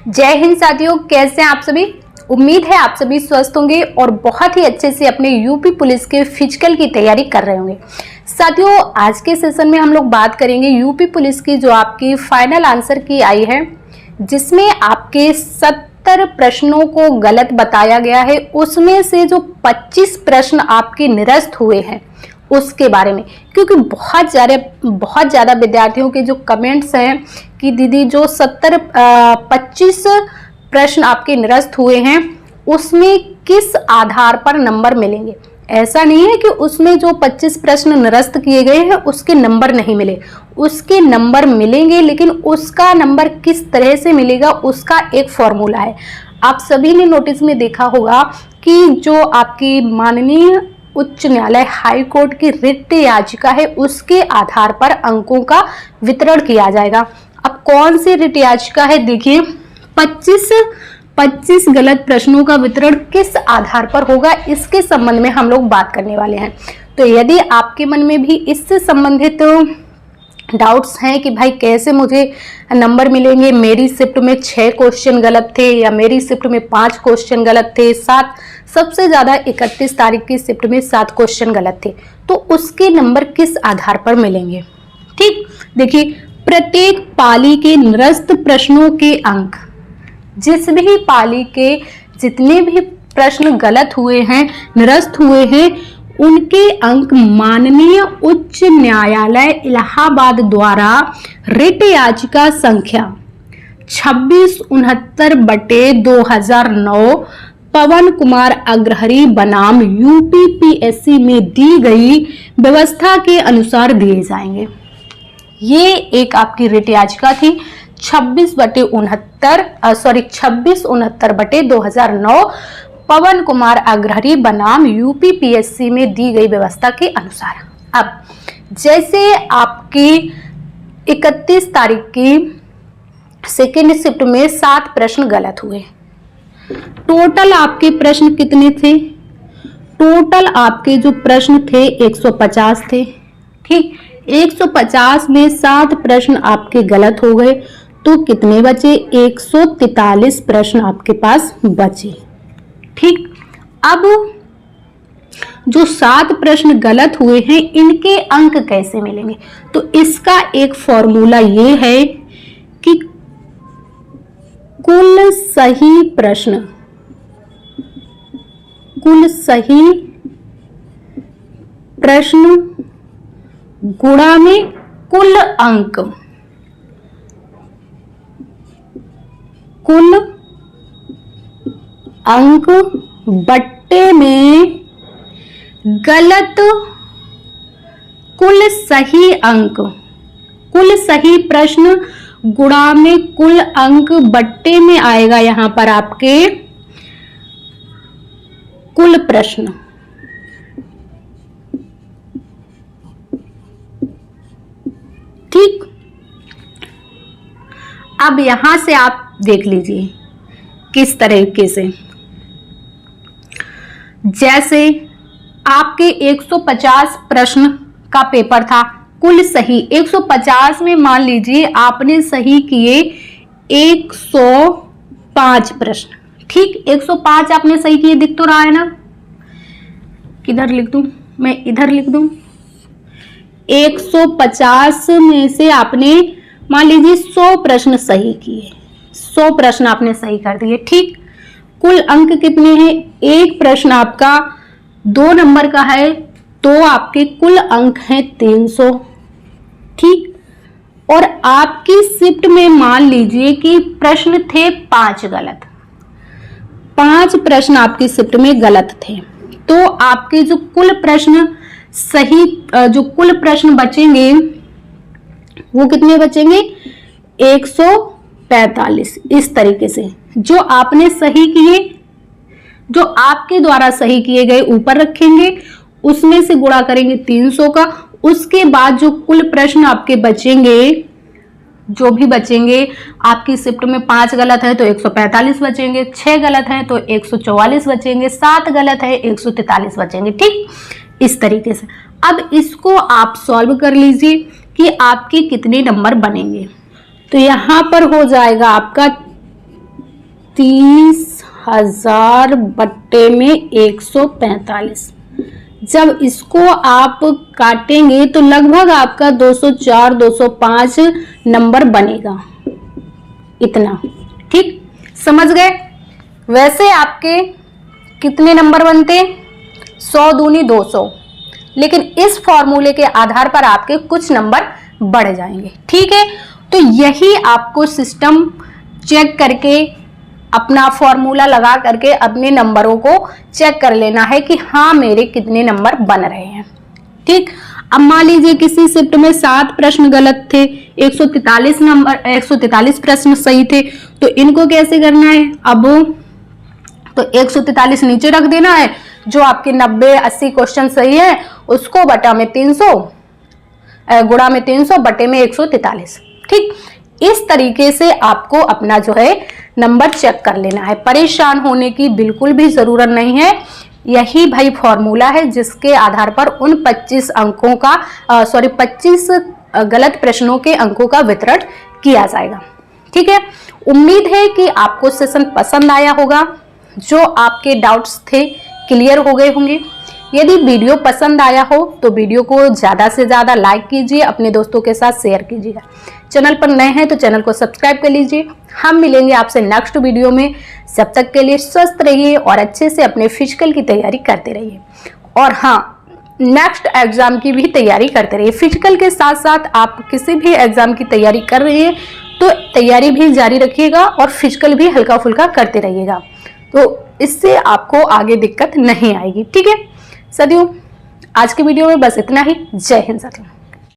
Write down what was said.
जय हिंद साथियों, कैसे हैं आप सभी। उम्मीद है आप सभी स्वस्थ होंगे और बहुत ही अच्छे से अपने यूपी पुलिस के फिजिकल की तैयारी कर रहे होंगे। साथियों, आज के सेशन में हम लोग बात करेंगे यूपी पुलिस की जो आपकी फाइनल आंसर की आई है, जिसमें आपके 70 प्रश्नों को गलत बताया गया है। उसमें से जो 25 प्रश्न आपके निरस्त हुए हैं उसके बारे में, क्योंकि बहुत ज़्यादा विद्यार्थियों के जो कमेंट्स हैं कि दीदी जो 25 प्रश्न आपके निरस्त हुए हैं उसमें किस आधार पर नंबर मिलेंगे। ऐसा नहीं है कि उसमें जो 25 प्रश्न निरस्त किए गए हैं उसके नंबर नहीं मिले, उसके नंबर मिलेंगे, लेकिन उसका नंबर किस तरह से मिलेगा उसका एक फॉर्मूला है। आप सभी ने नोटिस में देखा होगा कि जो आपकी माननीय उच्च न्यायालय हाई कोर्ट की रिट याचिका है उसके आधार पर अंकों का वितरण किया जाएगा। अब कौन सी रिट याचिका है, देखिए 25 गलत प्रश्नों का वितरण किस आधार पर होगा, इसके संबंध में हम लोग बात करने वाले हैं। तो यदि आपके मन में भी इससे संबंधित डाउट्स हैं कि भाई कैसे मुझे नंबर मिलेंगे, मेरी शिफ्ट में 6 क्वेश्चन गलत थे या मेरी शिफ्ट में 5 क्वेश्चन गलत थे, 7 सबसे ज़्यादा 31 तारीख की शिफ्ट में 7 क्वेश्चन गलत थे, तो उसके नंबर किस आधार पर मिलेंगे। ठीक, देखिए प्रत्येक पाली के निरस्त प्रश्नों के अंक, जिस भी पाली के जितने भी प्रश्न गलत हुए हैं, निरस्त हुए हैं, उनके अंक माननीय उच्च न्यायालय इलाहाबाद द्वारा रिट याचिका संख्या 2669/2009 पवन कुमार अग्रहरी बनाम यूपीपीएससी में दी गई व्यवस्था के अनुसार दिए जाएंगे। ये एक आपकी रिट याचिका थी 2669/2009 पवन कुमार अग्रहरी बनाम यूपीपीएससी में दी गई व्यवस्था के अनुसार। अब जैसे आपकी 31 तारीख की सेकेंड शिफ्ट में 7 प्रश्न गलत हुए, टोटल आपके प्रश्न कितने थे? टोटल आपके जो प्रश्न थे 150 थे। ठीक, 150 में 7 प्रश्न आपके गलत हो गए तो कितने बचे? 143 प्रश्न आपके पास बचे। ठीक, अब जो 7 प्रश्न गलत हुए हैं इनके अंक कैसे मिलेंगे? तो इसका एक फॉर्मूला ये है कि कुल सही प्रश्न गुणा में कुल अंक बट्टे में गलत कुल सही प्रश्न गुणा में कुल अंक बट्टे में आएगा यहां पर आपके कुल प्रश्न। ठीक, अब यहां से आप देख लीजिए किस तरीके से, जैसे आपके 150 प्रश्न का पेपर था, कुल सही 150 में मान लीजिए आपने सही किए 105 प्रश्न। ठीक, 105 आपने सही किए, दिख तो रहा है ना, किधर लिख दूं मैं, इधर लिख दूं। 150 में से आपने मान लीजिए 100 प्रश्न सही किए, 100 प्रश्न आपने सही कर दिए। ठीक, कुल अंक कितने हैं? एक प्रश्न आपका 2 नंबर का है तो आपके कुल अंक हैं 300। ठीक, और आपकी शिफ्ट में मान लीजिए कि प्रश्न थे 5 गलत, 5 प्रश्न आपकी शिफ्ट में गलत थे, तो आपके जो कुल प्रश्न बचेंगे वो कितने बचेंगे? 145। इस तरीके से जो आपने सही किए, जो आपके द्वारा सही किए गए ऊपर रखेंगे, उसमें से गुणा करेंगे 300 का, उसके बाद जो कुल प्रश्न आपके बचेंगे, जो भी बचेंगे, आपकी शिफ्ट में 5 गलत है तो 145 बचेंगे, 6 गलत है तो 144 बचेंगे, 7 गलत है 143 बचेंगे। ठीक, इस तरीके से। अब इसको आप सॉल्व कर लीजिए कि आपके कितने नंबर बनेंगे। तो यहाँ पर हो जाएगा आपका 30,000 बट्टे में 145। जब इसको आप काटेंगे तो लगभग आपका 204 205 नंबर बनेगा, इतना। ठीक, समझ गए। वैसे आपके कितने नंबर बनते? 100 दूनी 200, लेकिन इस फॉर्मूले के आधार पर आपके कुछ नंबर बढ़ जाएंगे। ठीक है, तो यही आपको सिस्टम चेक करके, अपना फॉर्मूला लगा करके अपने नंबरों को चेक कर लेना है कि हाँ मेरे कितने नंबर बन रहे हैं। ठीक, अब मान लीजिए किसी शिफ्ट में 7 प्रश्न गलत थे, 143 प्रश्न सही थे, तो इनको कैसे करना है? अब तो 143 नीचे रख देना है, जो आपके 90-80 क्वेश्चन सही है उसको बटा में 300, गुणा में 300 बटे में 143। ठीक, इस तरीके से आपको अपना जो है नंबर चेक कर लेना है। परेशान होने की बिल्कुल भी जरूरत नहीं है। यही भाई फॉर्मूला है जिसके आधार पर उन 25 अंकों का 25 गलत प्रश्नों के अंकों का वितरण किया जाएगा। ठीक है, उम्मीद है कि आपको सेशन पसंद आया होगा, जो आपके डाउट्स थे क्लियर हो गए होंगे। यदि वीडियो पसंद आया हो तो वीडियो को ज़्यादा से ज़्यादा लाइक कीजिए, अपने दोस्तों के साथ शेयर कीजिएगा। चैनल पर नए हैं तो चैनल को सब्सक्राइब कर लीजिए। हम मिलेंगे आपसे नेक्स्ट वीडियो में। जब तक के लिए स्वस्थ रहिए और अच्छे से अपने फिजिकल की तैयारी करते रहिए। और हाँ, नेक्स्ट एग्जाम की भी तैयारी करते रहिए। फिजिकल के साथ साथ आप किसी भी एग्जाम की तैयारी कर रही है तो तैयारी भी जारी रखिएगा और फिजिकल भी हल्का फुल्का करते रहिएगा, तो इससे आपको आगे दिक्कत नहीं आएगी। ठीक है साथियों, आज की वीडियो में बस इतना ही। जय हिंद साथियों।